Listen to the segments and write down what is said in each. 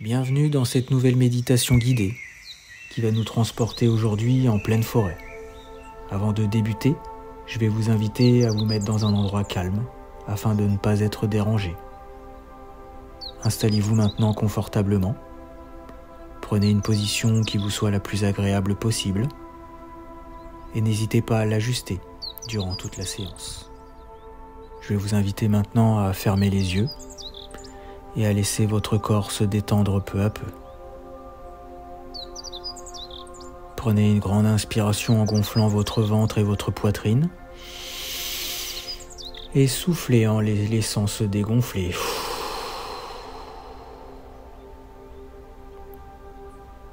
Bienvenue dans cette nouvelle méditation guidée qui va nous transporter aujourd'hui en pleine forêt. Avant de débuter, je vais vous inviter à vous mettre dans un endroit calme afin de ne pas être dérangé. Installez-vous maintenant confortablement. Prenez une position qui vous soit la plus agréable possible et n'hésitez pas à l'ajuster durant toute la séance. Je vais vous inviter maintenant à fermer les yeux et à laisser votre corps se détendre peu à peu. Prenez une grande inspiration en gonflant votre ventre et votre poitrine et soufflez en les laissant se dégonfler.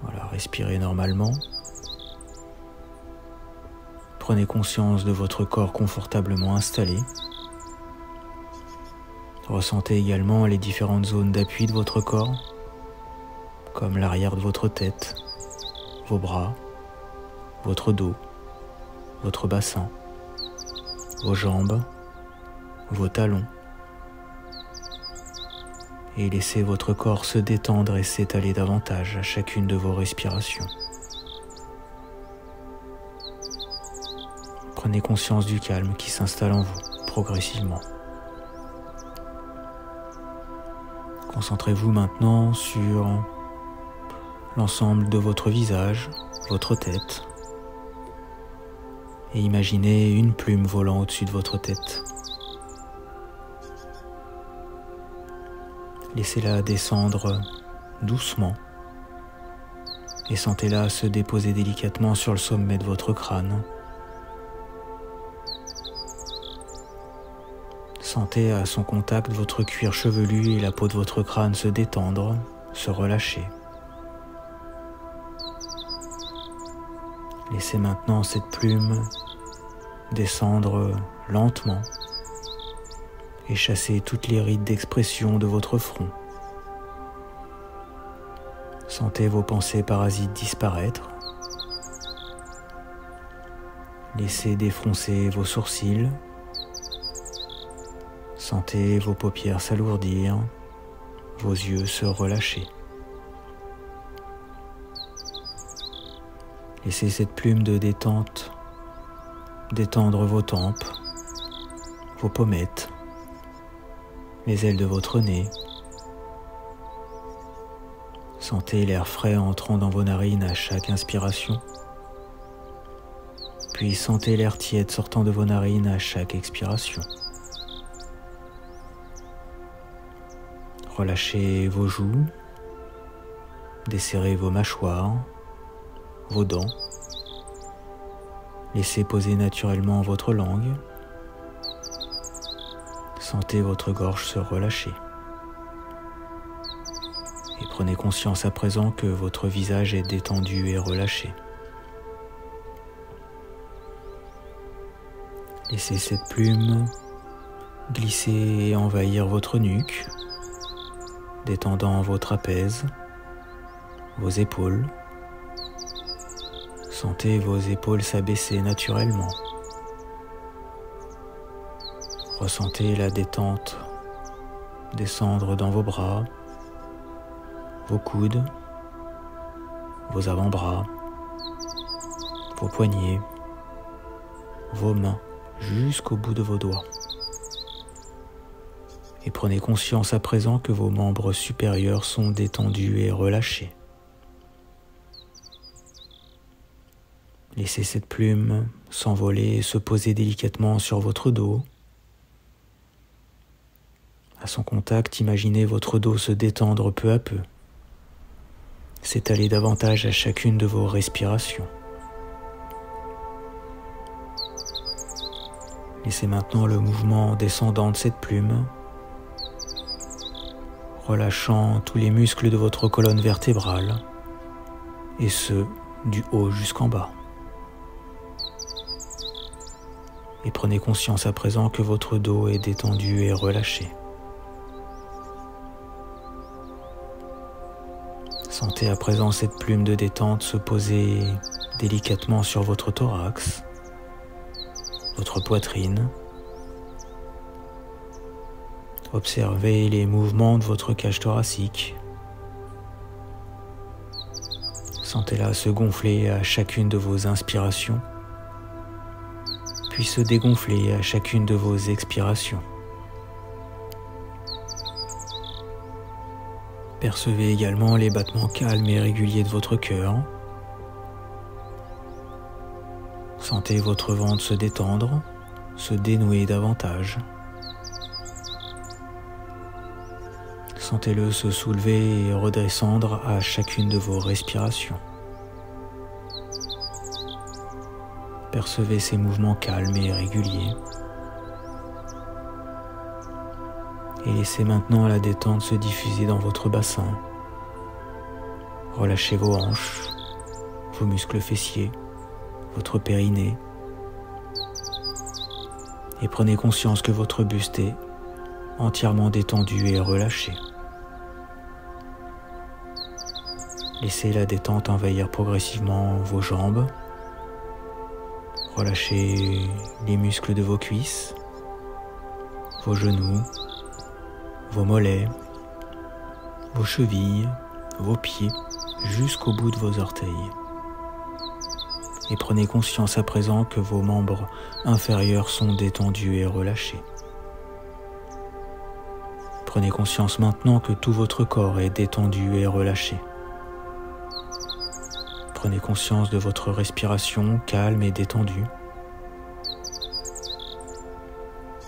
Voilà, respirez normalement. Prenez conscience de votre corps confortablement installé. Ressentez également les différentes zones d'appui de votre corps, comme l'arrière de votre tête, vos bras, votre dos, votre bassin, vos jambes, vos talons. Et laissez votre corps se détendre et s'étaler davantage à chacune de vos respirations. Prenez conscience du calme qui s'installe en vous progressivement. Concentrez-vous maintenant sur l'ensemble de votre visage, votre tête, et imaginez une plume volant au-dessus de votre tête. Laissez-la descendre doucement et sentez-la se déposer délicatement sur le sommet de votre crâne. Sentez à son contact votre cuir chevelu et la peau de votre crâne se détendre, se relâcher. Laissez maintenant cette plume descendre lentement et chasser toutes les rides d'expression de votre front. Sentez vos pensées parasites disparaître. Laissez défroncer vos sourcils. Sentez vos paupières s'alourdir, vos yeux se relâcher. Laissez cette plume de détente détendre vos tempes, vos pommettes, les ailes de votre nez. Sentez l'air frais entrant dans vos narines à chaque inspiration, puis sentez l'air tiède sortant de vos narines à chaque expiration. Relâchez vos joues, desserrez vos mâchoires, vos dents. Laissez poser naturellement votre langue. Sentez votre gorge se relâcher. Et prenez conscience à présent que votre visage est détendu et relâché. Laissez cette plume glisser et envahir votre nuque, détendant vos trapèzes, vos épaules. Sentez vos épaules s'abaisser naturellement. Ressentez la détente descendre dans vos bras, vos coudes, vos avant-bras, vos poignets, vos mains jusqu'au bout de vos doigts. Et prenez conscience à présent que vos membres supérieurs sont détendus et relâchés. Laissez cette plume s'envoler et se poser délicatement sur votre dos. À son contact, imaginez votre dos se détendre peu à peu, s'étaler davantage à chacune de vos respirations. Laissez maintenant le mouvement descendant de cette plume, relâchant tous les muscles de votre colonne vertébrale, et ce, du haut jusqu'en bas. Et prenez conscience à présent que votre dos est détendu et relâché. Sentez à présent cette plume de détente se poser délicatement sur votre thorax, votre poitrine. Observez les mouvements de votre cage thoracique, Sentez-la se gonfler à chacune de vos inspirations, puis se dégonfler à chacune de vos expirations. Percevez également les battements calmes et réguliers de votre cœur. Sentez votre ventre se détendre, se dénouer davantage. Sentez-le se soulever et redescendre à chacune de vos respirations. Percevez ces mouvements calmes et réguliers. Et laissez maintenant la détente se diffuser dans votre bassin. Relâchez vos hanches, vos muscles fessiers, votre périnée. Et prenez conscience que votre buste est entièrement détendu et relâché. Laissez la détente envahir progressivement vos jambes. Relâchez les muscles de vos cuisses, vos genoux, vos mollets, vos chevilles, vos pieds, jusqu'au bout de vos orteils. Et prenez conscience à présent que vos membres inférieurs sont détendus et relâchés. Prenez conscience maintenant que tout votre corps est détendu et relâché. Prenez conscience de votre respiration calme et détendue.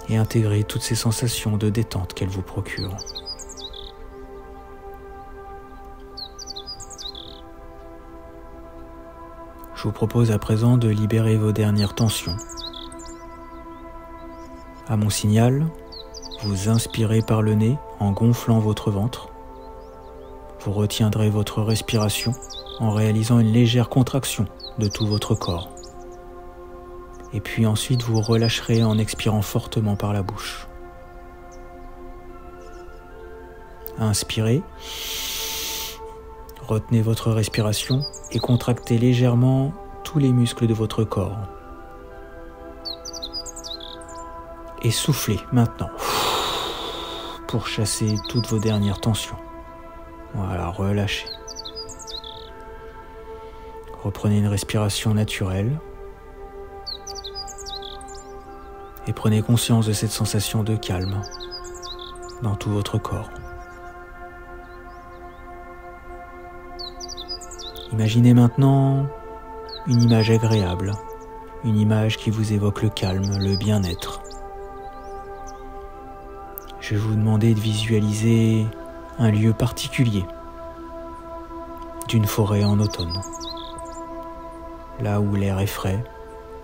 Et intégrez toutes ces sensations de détente qu'elles vous procurent. Je vous propose à présent de libérer vos dernières tensions. À mon signal, vous inspirez par le nez en gonflant votre ventre. Vous retiendrez votre respiration en réalisant une légère contraction de tout votre corps. Et puis ensuite vous relâcherez en expirant fortement par la bouche. Inspirez, retenez votre respiration et contractez légèrement tous les muscles de votre corps. Et soufflez maintenant pour chasser toutes vos dernières tensions. Voilà, relâchez. Reprenez une respiration naturelle. Et prenez conscience de cette sensation de calme dans tout votre corps. Imaginez maintenant une image agréable, une image qui vous évoque le calme, le bien-être. Je vais vous demander de visualiser un lieu particulier d'une forêt en automne, là où l'air est frais,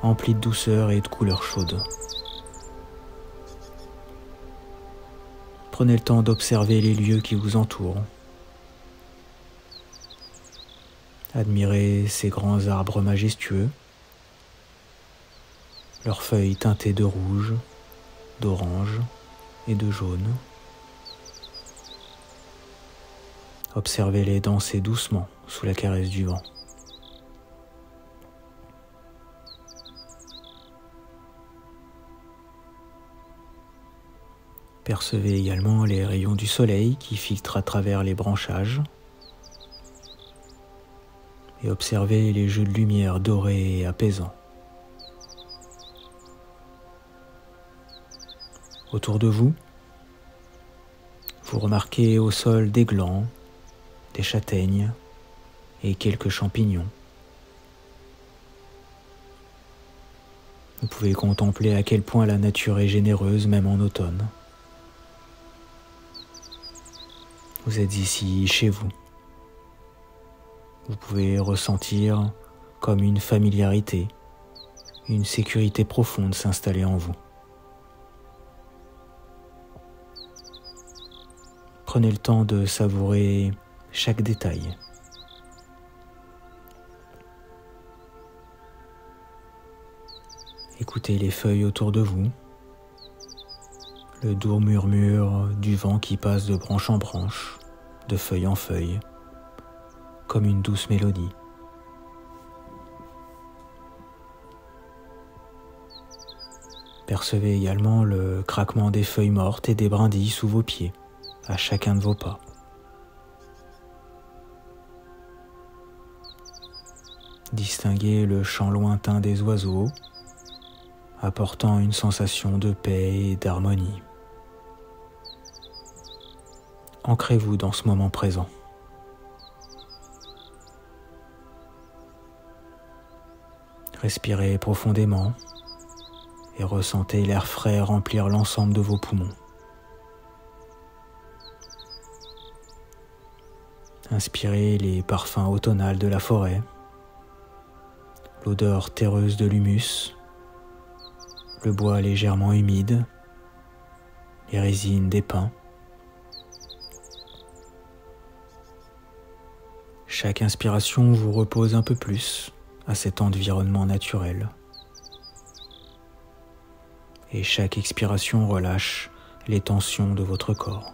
empli de douceur et de couleurs chaudes. Prenez le temps d'observer les lieux qui vous entourent. Admirez ces grands arbres majestueux, leurs feuilles teintées de rouge, d'orange et de jaune. Observez-les danser doucement sous la caresse du vent. Percevez également les rayons du soleil qui filtrent à travers les branchages et observez les jeux de lumière dorés et apaisants. Autour de vous, vous remarquez au sol des glands, des châtaignes et quelques champignons. Vous pouvez contempler à quel point la nature est généreuse même en automne. Vous êtes ici chez vous. Vous pouvez ressentir comme une familiarité, une sécurité profonde s'installer en vous. Prenez le temps de savourer chaque détail. Écoutez les feuilles autour de vous, le doux murmure du vent qui passe de branche en branche, de feuille en feuille, comme une douce mélodie. Percevez également le craquement des feuilles mortes et des brindilles sous vos pieds, à chacun de vos pas. Distinguez le chant lointain des oiseaux, apportant une sensation de paix et d'harmonie. Ancrez-vous dans ce moment présent. Respirez profondément et ressentez l'air frais remplir l'ensemble de vos poumons. Inspirez les parfums automnals de la forêt, l'odeur terreuse de l'humus, le bois légèrement humide, les résines des pins. Chaque inspiration vous repose un peu plus à cet environnement naturel. Et chaque expiration relâche les tensions de votre corps.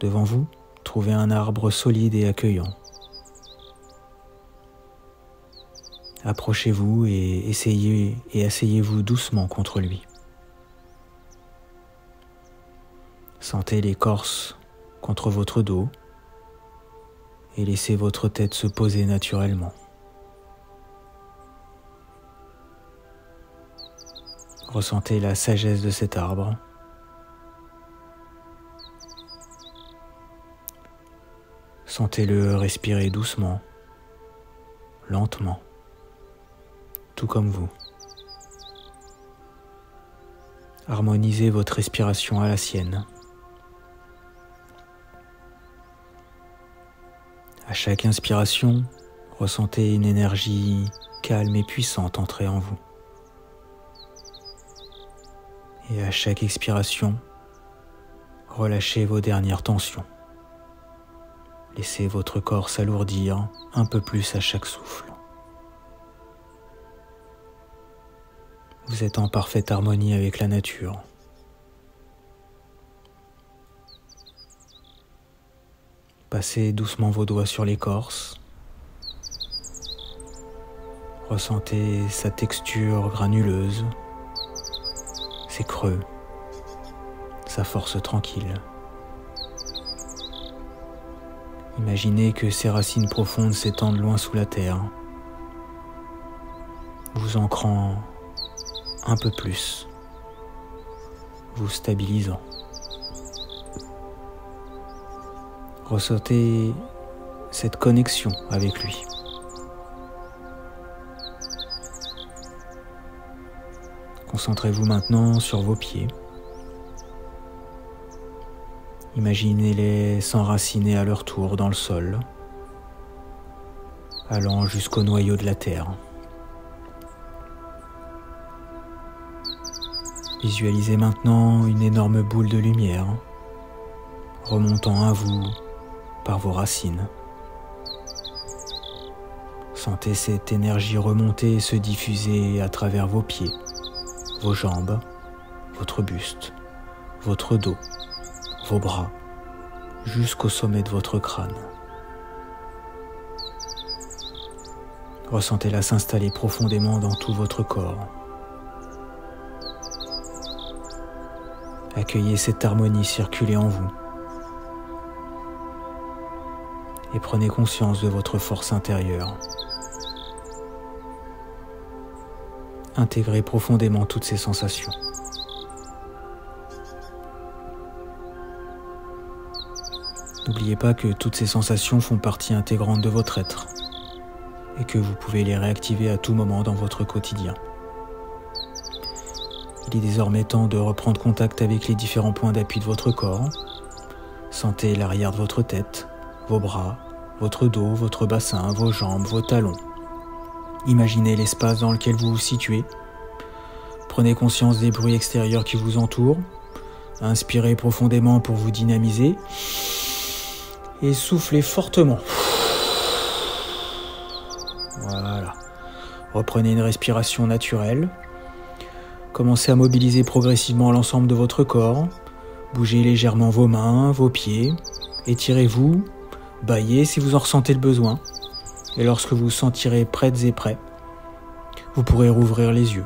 Devant vous, trouvez un arbre solide et accueillant. Approchez-vous et asseyez-vous doucement contre lui. Sentez l'écorce contre votre dos et laissez votre tête se poser naturellement. Ressentez la sagesse de cet arbre. Sentez-le respirer doucement, lentement, tout comme vous. Harmonisez votre respiration à la sienne. À chaque inspiration, ressentez une énergie calme et puissante entrer en vous. Et à chaque expiration, relâchez vos dernières tensions. Laissez votre corps s'alourdir un peu plus à chaque souffle. Vous êtes en parfaite harmonie avec la nature. Passez doucement vos doigts sur l'écorce. Ressentez sa texture granuleuse, ses creux, sa force tranquille. Imaginez que ses racines profondes s'étendent loin sous la terre, vous ancrant un peu plus, vous stabilisant. Ressentez cette connexion avec lui. Concentrez-vous maintenant sur vos pieds. Imaginez-les s'enraciner à leur tour dans le sol, allant jusqu'au noyau de la terre. Visualisez maintenant une énorme boule de lumière remontant à vous par vos racines. Sentez cette énergie remonter et se diffuser à travers vos pieds, vos jambes, votre buste, votre dos, vos bras, jusqu'au sommet de votre crâne. Ressentez-la s'installer profondément dans tout votre corps. Accueillez cette harmonie circuler en vous. Et prenez conscience de votre force intérieure. Intégrez profondément toutes ces sensations. N'oubliez pas que toutes ces sensations font partie intégrante de votre être et que vous pouvez les réactiver à tout moment dans votre quotidien. Il est désormais temps de reprendre contact avec les différents points d'appui de votre corps. Sentez l'arrière de votre tête, vos bras, votre dos, votre bassin, vos jambes, vos talons. Imaginez l'espace dans lequel vous vous situez. Prenez conscience des bruits extérieurs qui vous entourent. Inspirez profondément pour vous dynamiser. Et soufflez fortement. Voilà. Reprenez une respiration naturelle. Commencez à mobiliser progressivement l'ensemble de votre corps. Bougez légèrement vos mains, vos pieds. Étirez-vous. Bâillez si vous en ressentez le besoin. Et lorsque vous vous sentirez prêtes et prêts, vous pourrez rouvrir les yeux.